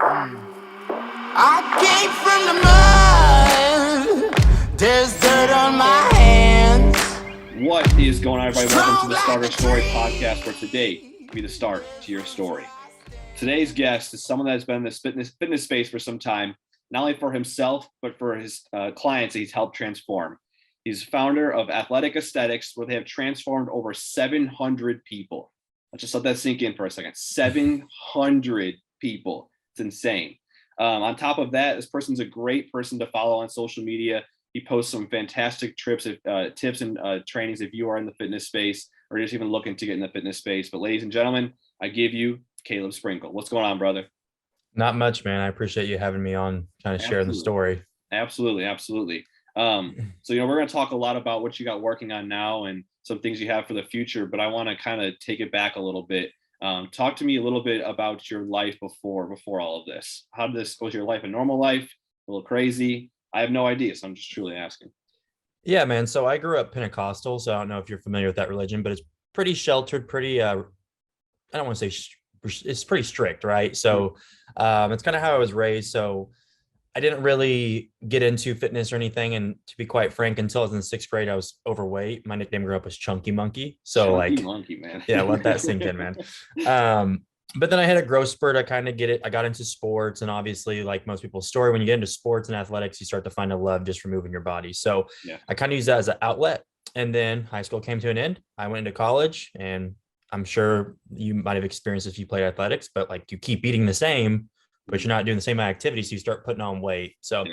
I came from the mud. There's dirt on my hands. What is going on, everybody? Welcome to the Starter Story podcast, where today will be the start to your story. Today's guest is someone that has been in this fitness space for some time, not only for himself, but for his clients that he's helped transform. He's founder of Athletic Aesthetics, where they have transformed over 700 people. Let's just let that sink in for a second. 700 people. It's insane. On top of that, this person's a great person to follow on social media. He posts some fantastic tips and trainings if you are in the fitness space or just even looking to get in the fitness space. But ladies and gentlemen, I give you Caleb Sprinkle. What's going on, brother? Not much, man. I appreciate you having me on, kind of sharing the story. Absolutely. So, we're going to talk a lot about what you got working on now and some things you have for the future, but I want to kind of take it back a little bit. Talk to me a little bit about your life before all of this. Was your life a normal life? A little crazy? I have no idea, so I'm just truly asking. Yeah, man. So I grew up Pentecostal, so I don't know if you're familiar with that religion, but it's pretty sheltered, pretty, I don't want to say it's pretty strict, right? So it's kind of how I was raised. So I didn't really get into fitness or anything. And to be quite frank, until I was in the 6th grade, I was overweight. My nickname growing up was Chunky Monkey. So Chunky Monkey, man. Yeah, let that sink in, man. But then I had a growth spurt. I kind of get it. I got into sports, and obviously, like most people's story, when you get into sports and athletics, you start to find a love just for moving your body. So I kind of use that as an outlet. And then high school came to an end. I went into college, and I'm sure you might have experienced if you played athletics, but like you keep eating the same, but you're not doing the same activities. So you start putting on weight. So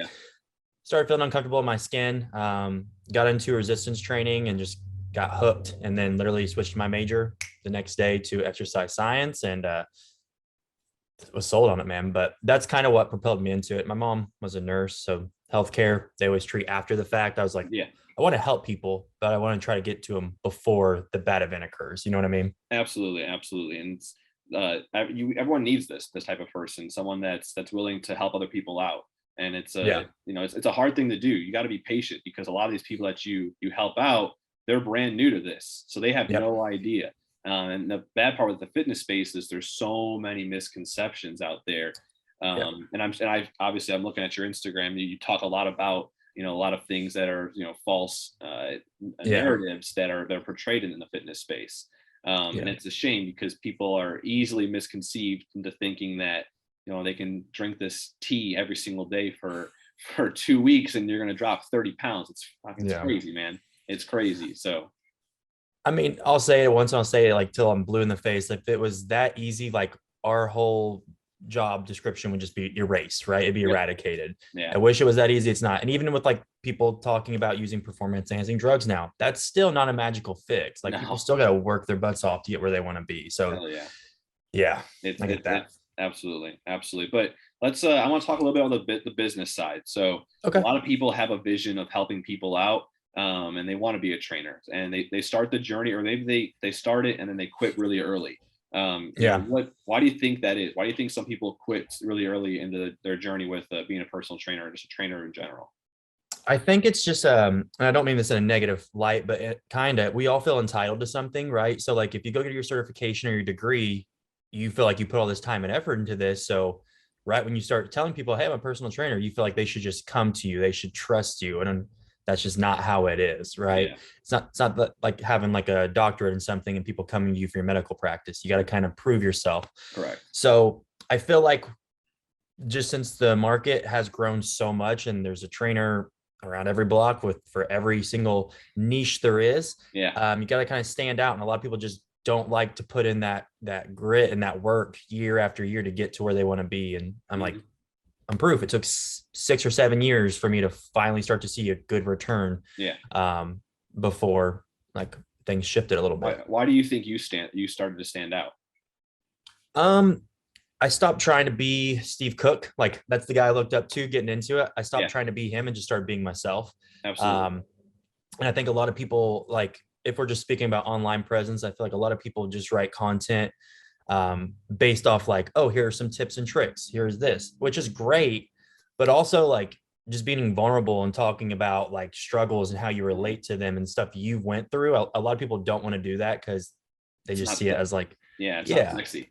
started feeling uncomfortable in my skin, got into resistance training and just got hooked, and then literally switched my major the next day to exercise science and was sold on it, man. But that's kind of what propelled me into it. My mom was a nurse, so healthcare, they always treat after the fact. I was like, I want to help people, but I want to try to get to them before the bad event occurs. You know what I mean? Absolutely. And everyone needs this type of person, someone that's willing to help other people out. And it's a hard thing to do. You got to be patient, because a lot of these people that you help out, they're brand new to this, so they have no idea. And the bad part with the fitness space is there's so many misconceptions out there. And I'm looking at your Instagram. You talk a lot about a lot of things that are false narratives that are portrayed in the fitness space. And it's a shame, because people are easily misconceived into thinking that they can drink this tea every single day for 2 weeks and you're going to drop 30 pounds. It's fucking crazy, man. It's crazy. So I mean, I'll say it once, and I'll say it like till I'm blue in the face. If it was that easy, like our whole job description would just be erased, right? It'd be eradicated. I wish it was that easy. It's not. And even with like people talking about using performance enhancing drugs now, that's still not a magical fix. Like people still got to work their butts off to get where they want to be. So I get that. Absolutely. But let's I want to talk a little bit about the business side. So a lot of people have a vision of helping people out, and they want to be a trainer, and they start the journey, or maybe they start it and then they quit really early. Why do you think that is? Why do you think some people quit really early into their journey with being a personal trainer, or just a trainer in general? I think it's just and I don't mean this in a negative light, but we all feel entitled to something, right? So like if you go get your certification or your degree, you feel like you put all this time and effort into this. So right when you start telling people, hey, I'm a personal trainer, you feel like they should just come to you, they should trust you. And that's just not how it is, right? It's not like having like a doctorate in something and people coming to you for your medical practice. You got to kind of prove yourself. Correct. So I feel like just since the market has grown so much and there's a trainer around every block for every single niche there is, you got to kind of stand out. And a lot of people just don't like to put in that grit and that work year after year to get to where they want to be. And I'm like, I'm proof. It took 6 or 7 years for me to finally start to see a good return. Before like things shifted a little bit. Why do you think you started to stand out? I stopped trying to be Steve Cook. Like that's the guy I looked up to getting into it. I stopped trying to be him and just started being myself. Absolutely. And I think a lot of people, like if we're just speaking about online presence, I feel like a lot of people just write content based off like, oh, here are some tips and tricks. Here's this, which is great. But also like just being vulnerable and talking about like struggles and how you relate to them and stuff you went through. A lot of people don't want to do that because they just see it as like, it's not sexy.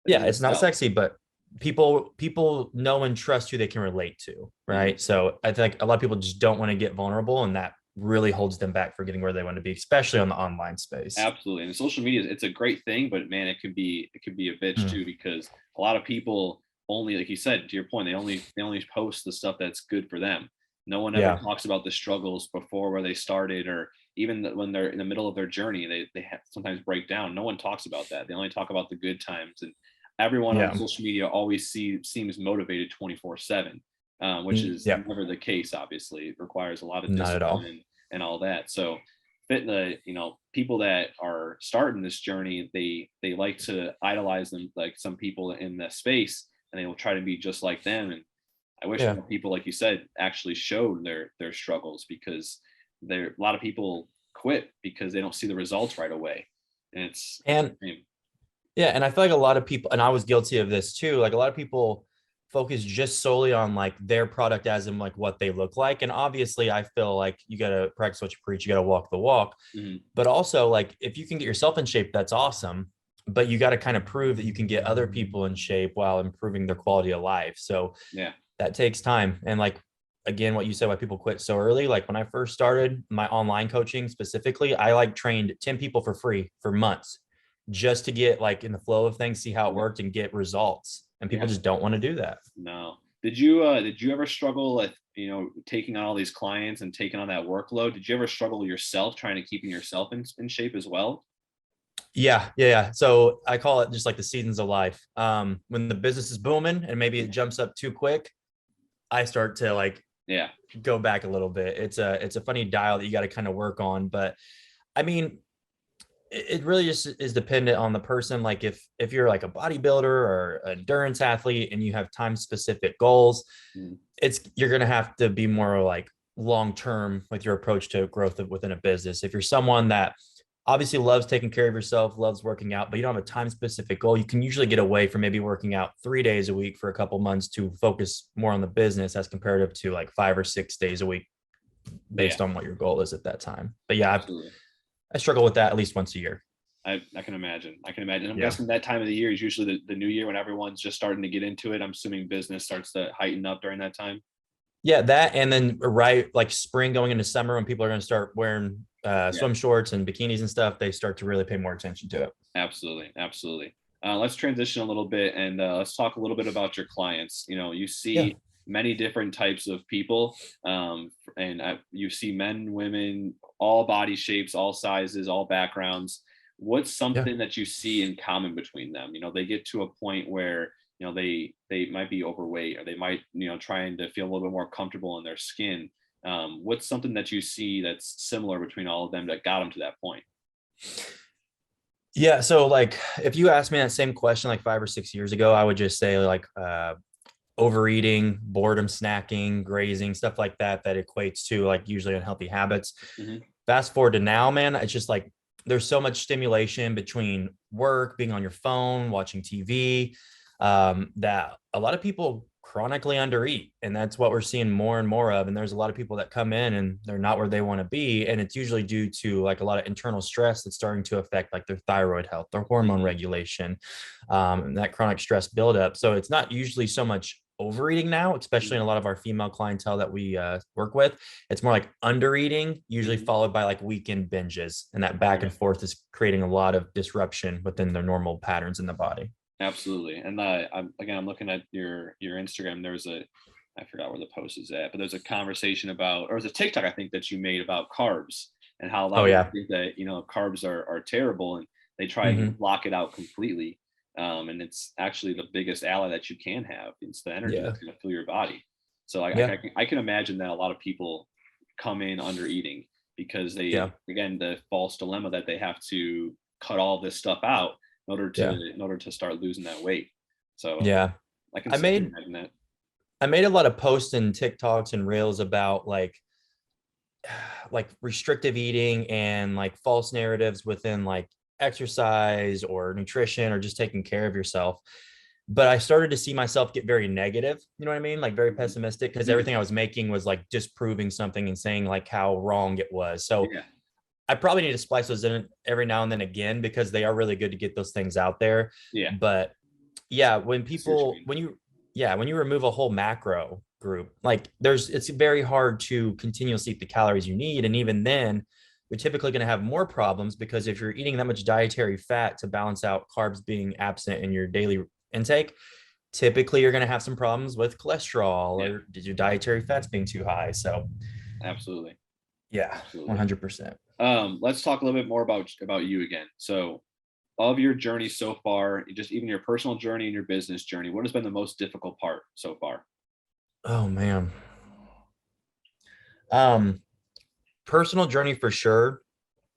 It's not sexy, but people know and trust who they can relate to, right? So I think a lot of people just don't want to get vulnerable, and that really holds them back for getting where they want to be, especially on the online space. Absolutely. And social media, it's a great thing, but man, it could be a bitch too, because a lot of people only, like you said, to your point, they only post the stuff that's good for them. No one ever talks about the struggles before where they started, or even when they're in the middle of their journey, they sometimes break down. No one talks about that. They only talk about the good times. And everyone on social media always seems motivated 24/7, which is never the case. Obviously, it requires a lot of discipline and all that. So, people that are starting this journey, they like to idolize them, like some people in the space, and they will try to be just like them. And I wish more people, like you said, actually showed their struggles, because a lot of people quit because they don't see the results right away. And and I feel like a lot of people, and I was guilty of this too, like a lot of people focus just solely on like their product as in like what they look like. And obviously I feel like you got to practice what you preach, you got to walk the walk. But also, like, if you can get yourself in shape, that's awesome. But you got to kind of prove that you can get other people in shape while improving their quality of life. So that takes time. And like, again, what you said, why people quit so early. Like when I first started my online coaching specifically, I like trained 10 people for free for months just to get like in the flow of things, see how it worked and get results. And people just don't want to do that. No. Did you ever struggle with, taking on all these clients and taking on that workload? Did you ever struggle yourself trying to keeping yourself in shape as well? Yeah. So I call it just like the seasons of life. When the business is booming and maybe it jumps up too quick, I start to like go back a little bit. It's a funny dial that you got to kind of work on. But I mean, it really just is dependent on the person. Like if you're like a bodybuilder or an endurance athlete and you have time specific goals, you're going to have to be more like long-term with your approach to growth within a business. If you're someone that obviously loves taking care of yourself, loves working out, but you don't have a time specific goal, you can usually get away from maybe working out 3 days a week for a couple months to focus more on the business as comparative to like 5 or 6 days a week based on what your goal is at that time. But I struggle with that at least once a year. I can imagine. I'm guessing that time of the year is usually the new year when everyone's just starting to get into it. I'm assuming business starts to heighten up during that time. Yeah, that, and then like spring going into summer when people are going to start wearing swim shorts and bikinis and stuff, they start to really pay more attention to it. Absolutely. Let's transition a little bit and let's talk a little bit about your clients. You see many different types of people, and you see men, women, all body shapes, all sizes, all backgrounds. What's something that you see in common between them? They get to a point where they might be overweight, or they might trying to feel a little bit more comfortable in their skin. What's something that you see that's similar between all of them that got them to that point? Yeah, so like if you asked me that same question like 5 or 6 years ago, I would just say like overeating, boredom, snacking, grazing, stuff like that equates to like usually unhealthy habits. Fast forward to now, man, it's just like there's so much stimulation between work, being on your phone, watching TV, that a lot of people chronically undereat, and that's what we're seeing more and more of. And there's a lot of people that come in and they're not where they want to be, and it's usually due to like a lot of internal stress that's starting to affect like their thyroid health, their hormone regulation, and that chronic stress buildup. So it's not usually so much overeating now, especially in a lot of our female clientele that we work with. It's more like undereating, usually followed by like weekend binges, and that back and forth is creating a lot of disruption within their normal patterns in the body. Absolutely. And I'm looking at your Instagram. I forgot where the post is at, but there's a conversation about, or it was a TikTok I think that you made about carbs, and how a lot of people think that carbs are terrible, and they try and block it out completely. And it's actually the biggest ally that you can have. It's the energy that's going to fill your body. So I can imagine that a lot of people come in under eating because again, the false dilemma that they have to cut all this stuff out in order to start losing that weight. So I made a lot of posts and TikToks and reels about like restrictive eating and like false narratives within like exercise or nutrition or just taking care of yourself. But I started to see myself get very negative, you know what I mean? Like very pessimistic, because everything I was making was like disproving something and saying like how wrong it was. So I probably need to splice those in every now and then again, because they are really good to get those things out there. But yeah, when you remove a whole macro group, like it's very hard to continuously eat the calories you need. And even then, you're typically going to have more problems because if you're eating that much dietary fat to balance out carbs being absent in your daily intake, typically you're going to have some problems with cholesterol or did your dietary fats being too high. So absolutely. Yeah, Absolutely. 100%. Let's talk a little bit more about you again. So of your journey so far, just even your personal journey and your business journey, what has been the most difficult part so far? Oh man. Personal journey for sure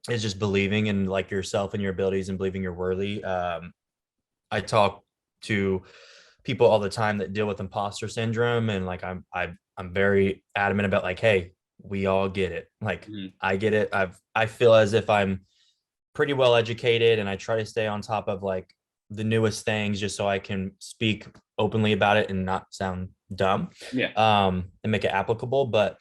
is just believing in like yourself and your abilities and believing you're worthy. I talk to people all the time that deal with imposter syndrome, and like I'm very adamant about like, hey, we all get it. Like I get it. I feel as if I'm pretty well educated, and I try to stay on top of like the newest things just so I can speak openly about it and not sound dumb. And make it applicable. But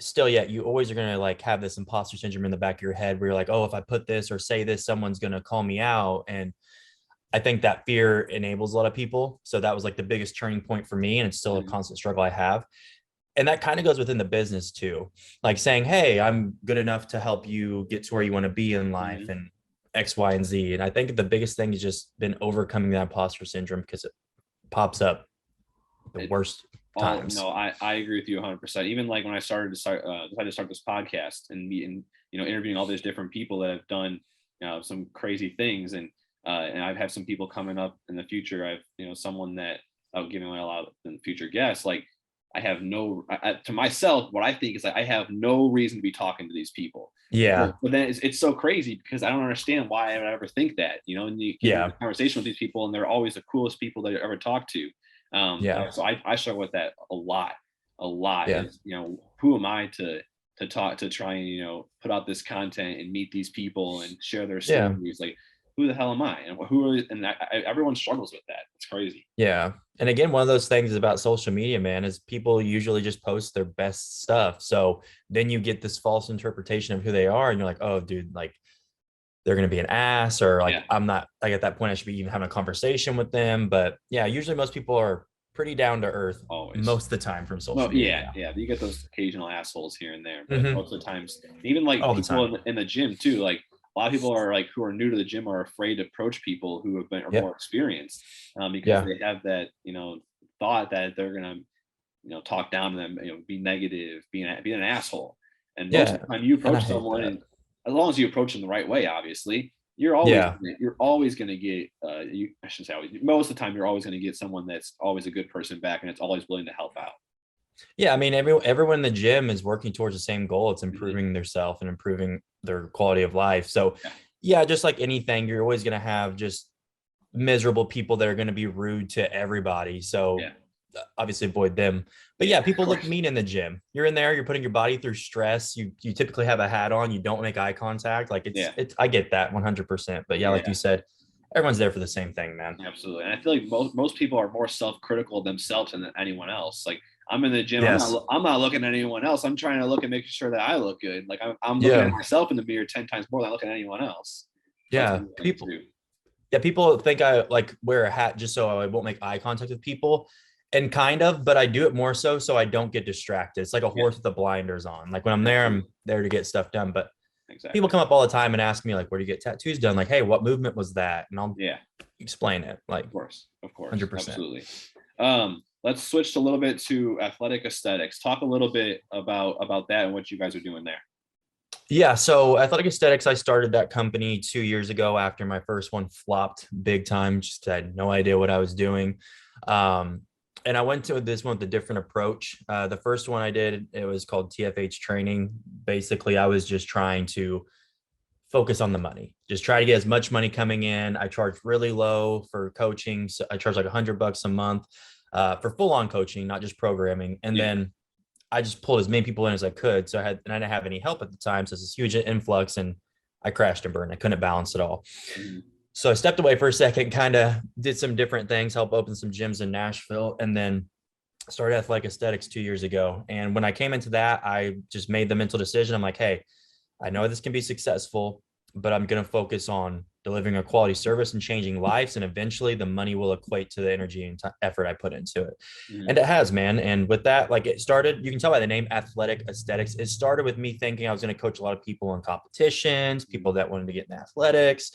still, yeah, you always are going to like have this imposter syndrome in the back of your head where you're like, oh, if I put this or say this, someone's going to call me out. And I think that fear enables a lot of people. So that was like the biggest turning point for me. And it's still a constant struggle I have. And that kind of goes within the business too, like saying, hey, I'm good enough to help you get to where you want to be in life and X, Y, and Z. And I think the biggest thing has just been overcoming that imposter syndrome because it pops up the worst times. No, I agree with you 100%. Even like when I decided to start this podcast and meeting, interviewing all these different people that have done, some crazy things. And I've had some people coming up in the future. I've, someone that I'll give away a lot in future guests. Like I have to myself, what I think is that I have no reason to be talking to these people. Yeah. But then it's so crazy because I don't understand why I would ever think that, and you get a conversation with these people and they're always the coolest people that you ever talk to. So I struggle with that a lot. Yeah. Is, who am I to talk, to try and, put out this content and meet these people and share their stories. Like, who the hell am I? And everyone struggles with that. It's crazy. Yeah. And again, one of those things about social media, man, is people usually just post their best stuff. So then you get this false interpretation of who they are. And you're like, oh, dude, like they're going to be an ass, or like, I'm not like at that point, I should be even having a conversation with them. But yeah, usually most people are pretty down to earth most of the time from social media. Yeah. You get those occasional assholes here and there, but most of the times, even like people in the gym too, like, a lot of people are like, who are new to the gym are afraid to approach people who have been more experienced because they have that, thought that they're going to, talk down to them, be negative, being an asshole. And most of the time you approach someone, and as long as you approach them the right way, obviously, you're always going to get, I shouldn't say always, most of the time, you're always going to get someone that's always a good person back and it's always willing to help out. Yeah, I mean, everyone in the gym is working towards the same goal. It's improving their self and improving their quality of life. So yeah, just like anything, you're always going to have just miserable people that are going to be rude to everybody. So obviously avoid them. But yeah, people look mean in the gym. You're in there, you're putting your body through stress. You typically have a hat on, you don't make eye contact. Like it's I get that 100%. But like you said, everyone's there for the same thing, man. Absolutely. And I feel like most people are more self-critical of themselves than anyone else. Like, I'm in the gym. I'm not looking at anyone else. I'm trying to look and make sure that I look good. Like I'm looking at myself in the mirror 10 times more than I look at anyone else. People think I like wear a hat just so I won't make eye contact with people, and kind of, but I do it more so I don't get distracted. It's like a horse with the blinders on. Like when I'm there to get stuff done. But people come up all the time and ask me like, where do you get tattoos done? Like, hey, what movement was that? And I'll explain it. Like, of course, 100%. Absolutely. Let's switch a little bit to athletic aesthetics. Talk a little bit about that and what you guys are doing there. Yeah, so Athletic Aesthetics, I started that company 2 years ago after my first one flopped big time. Just had no idea what I was doing. And I went to this one with a different approach. The first one I did, it was called TFH training. Basically, I was just trying to focus on the money, just try to get as much money coming in. I charged really low for coaching. So I charged like $100 a month. For full-on coaching, not just programming. And then I just pulled as many people in as I could. So I didn't have any help at the time. So it's this huge influx and I crashed and burned. I couldn't balance it all. So I stepped away for a second, kind of did some different things, helped open some gyms in Nashville, and then started Athletic Aesthetics 2 years ago. And when I came into that, I just made the mental decision. I'm like, hey, I know this can be successful, but I'm going to focus on delivering a quality service and changing lives. And eventually the money will equate to the energy and effort I put into it. And it has, man. And with that, like it started, you can tell by the name Athletic Aesthetics. It started with me thinking I was going to coach a lot of people in competitions, people that wanted to get in athletics.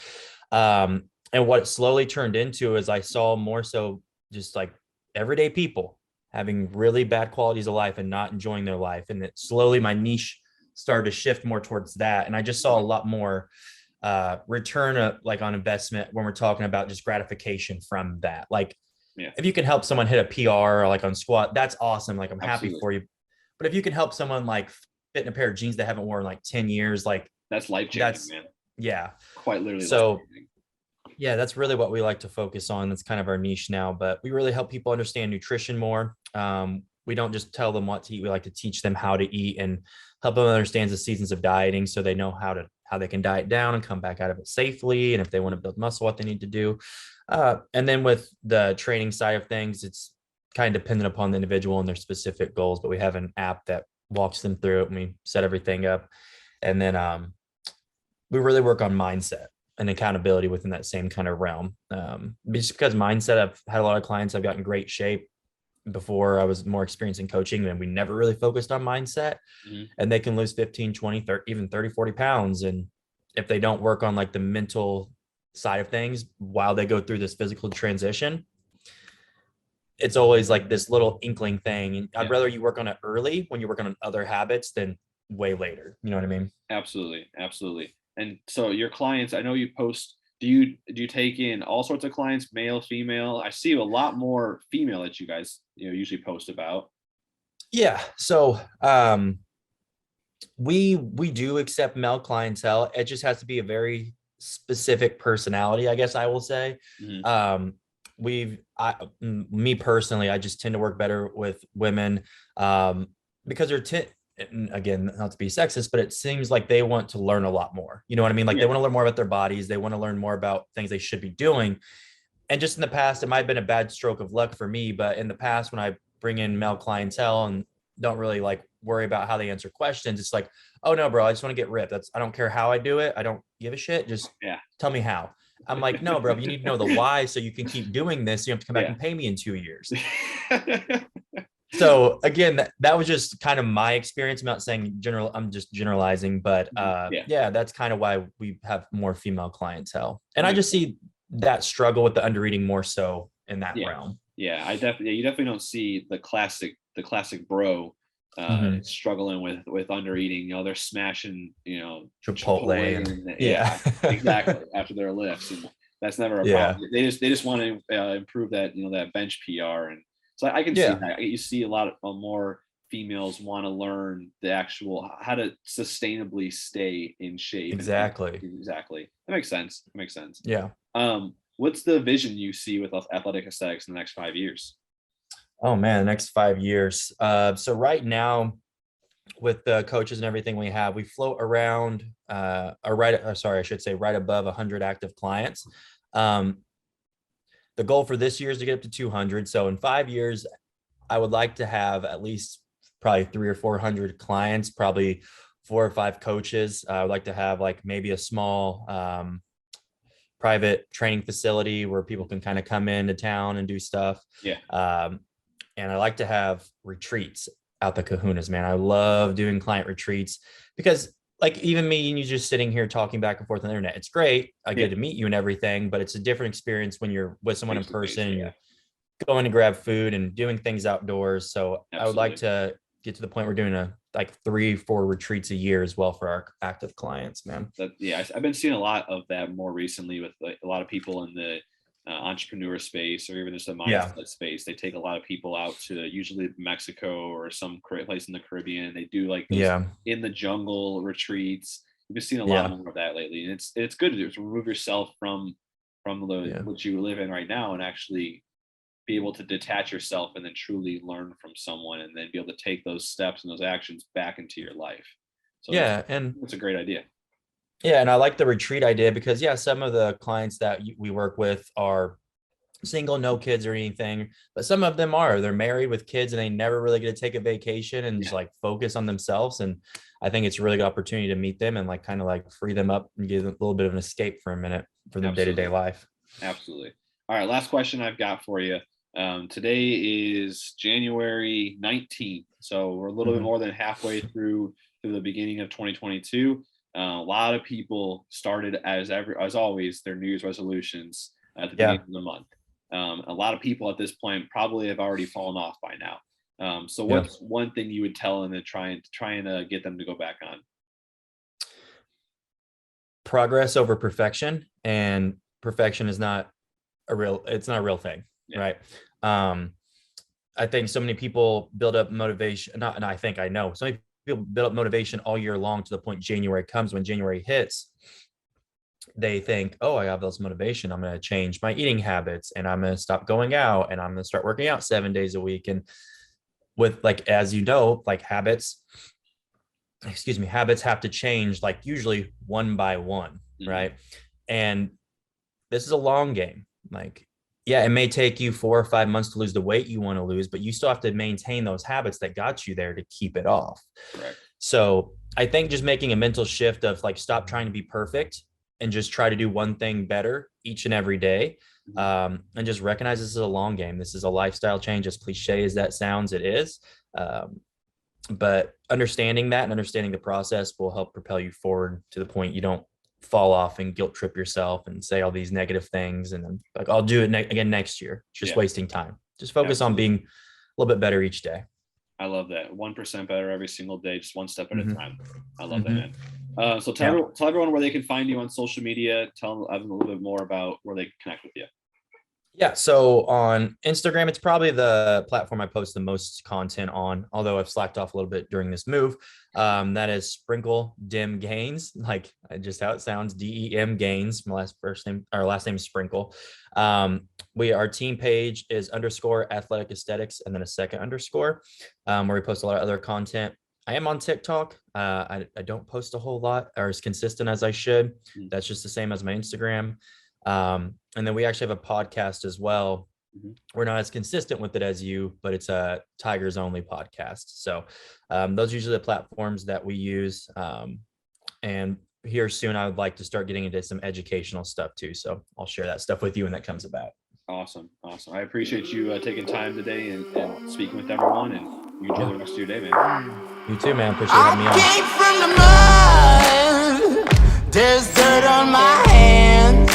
And what it slowly turned into is I saw more so just like everyday people having really bad qualities of life and not enjoying their life. And it slowly, my niche started to shift more towards that. And I just saw a lot more return like on investment when we're talking about just gratification from that. Like if you can help someone hit a PR or like on squat, that's awesome. Like I'm happy for you. But if you can help someone like fit in a pair of jeans that haven't worn like 10 years, like that's life-changing, man. Yeah. Quite literally. So yeah, that's really what we like to focus on. That's kind of our niche now, but we really help people understand nutrition more. We don't just tell them what to eat. We like to teach them how to eat and help them understand the seasons of dieting so they know how they can diet down and come back out of it safely. And if they want to build muscle, what they need to do. And then with the training side of things, it's kind of dependent upon the individual and their specific goals, but we have an app that walks them through it and we set everything up. And then we really work on mindset and accountability within that same kind of realm. Just because mindset, I've had a lot of clients, I've gotten in great shape before I was more experienced in coaching, and we never really focused on mindset. And they can lose 15, 20, 30, even 30, 40 pounds. And if they don't work on like the mental side of things while they go through this physical transition, it's always like this little inkling thing. And I'd rather you work on it early when you're working on other habits than way later. You know what I mean? Absolutely. Absolutely. And so your clients, I know you post, do you take in all sorts of clients, male, female? I see a lot more female that you guys, usually post about. Yeah. So we do accept male clientele. It just has to be a very specific personality, I guess I will say. Me personally, I just tend to work better with women because again, not to be sexist, but it seems like they want to learn a lot more. You know what I mean? Like they want to learn more about their bodies. They want to learn more about things they should be doing. And just in the past, it might've been a bad stroke of luck for me, but in the past, when I bring in male clientele and don't really like worry about how they answer questions, it's like, oh no, bro, I just want to get ripped. I don't care how I do it. I don't give a shit. Just tell me how. I'm like, no, bro, you need to know the why so you can keep doing this. You have to come back and pay me in 2 years. So again, that was just kind of my experience. I'm not saying general, I'm just generalizing, but that's kind of why we have more female clientele. And I just see that struggle with the under-eating more so in that realm. Yeah, you definitely don't see the classic bro struggling with under-eating. They're smashing, Chipotle and exactly after their lifts, and that's never a problem. They just want to improve that, that bench PR. And so I can see that. You see a lot more females want to learn the actual how to sustainably stay in shape. Exactly. That makes sense. Yeah. What's the vision you see with athletic aesthetics in the next 5 years? Oh man, the next 5 years. So right now, with the coaches and everything we have, we float around, right above 100 active clients. The goal for this year is to get up to 200. So in 5 years, I would like to have at least probably 300 or 400 clients, probably 4 or 5 coaches. I would like to have like maybe a small private training facility where people can kind of come into town and do stuff. And I like to have retreats out the kahunas, man. I love doing client retreats because like even me and you just sitting here talking back and forth on the internet, it's great. I get to meet you and everything, but it's a different experience when you're with someone in person, and you're going to grab food and doing things outdoors. So I would like to get to the point we're doing like 3-4 retreats a year as well for our active clients, man. I've been seeing a lot of that more recently with like a lot of people in the entrepreneur space or even just a mindset space. They take a lot of people out to usually Mexico or some place in the Caribbean. They do like those in the jungle retreats. We've been seeing a lot more of that lately, and it's good to do, to remove yourself from what you live in right now and actually be able to detach yourself and then truly learn from someone and then be able to take those steps and those actions back into your life. So and it's a great idea. Yeah. And I like the retreat idea because some of the clients that we work with are single, no kids or anything, but some of them they're married with kids and they never really get to take a vacation and just like focus on themselves. And I think it's a really good opportunity to meet them and like kind of like free them up and give them a little bit of an escape for a minute for their day-to-day life. Absolutely. All right, last question I've got for you. Today is January 19th, so we're a little bit more than halfway through the beginning of 2022. A lot of people started as always their New Year's resolutions at the beginning of the month. A lot of people at this point probably have already fallen off by now. So what's one thing you would tell them to try and get them to go back on? Progress over perfection, and perfection is not a real thing, right? I think so many people build up motivation, and I know so many people build up motivation all year long to the point January comes. When January hits, they think, oh, I have this motivation, I'm going to change my eating habits and I'm going to stop going out and I'm going to start working out 7 days a week. And with like, as you know, like habits have to change, like usually one by one, right? And this is a long game. Like, yeah, it may take you 4 or 5 months to lose the weight you want to lose, but you still have to maintain those habits that got you there to keep it off. Correct. So I think just making a mental shift of like, stop trying to be perfect and just try to do one thing better each and every day. And just recognize this is a long game. This is a lifestyle change, as cliche as that sounds, it is. But understanding that and understanding the process will help propel you forward to the point you don't fall off and guilt trip yourself and say all these negative things. And then like, I'll do it again next year. Just wasting time. Just focus on being a little bit better each day. I love that. 1% better every single day, just one step at a time. I love that, man. So tell everyone where they can find you on social media. Tell them a little bit more about where they can connect with you. Yeah. So on Instagram, it's probably the platform I post the most content on, although I've slacked off a little bit during this move. That is Sprinkle Dim Gains, like just how it sounds, DEM Gains. My last name is Sprinkle. Our team page is _athletic aesthetics and then a second underscore, where we post a lot of other content. I am on TikTok. I don't post a whole lot or as consistent as I should. That's just the same as my Instagram. And then we actually have a podcast as well. We're not as consistent with it as you, but it's a Tigers only podcast. So those are usually the platforms that we use. And here soon, I would like to start getting into some educational stuff too. So I'll share that stuff with you when that comes about. Awesome. I appreciate you taking time today and speaking with everyone, and you enjoy the rest of your day, man. You too, man. Appreciate having me on. I came from the mud. There's dirt on my hands.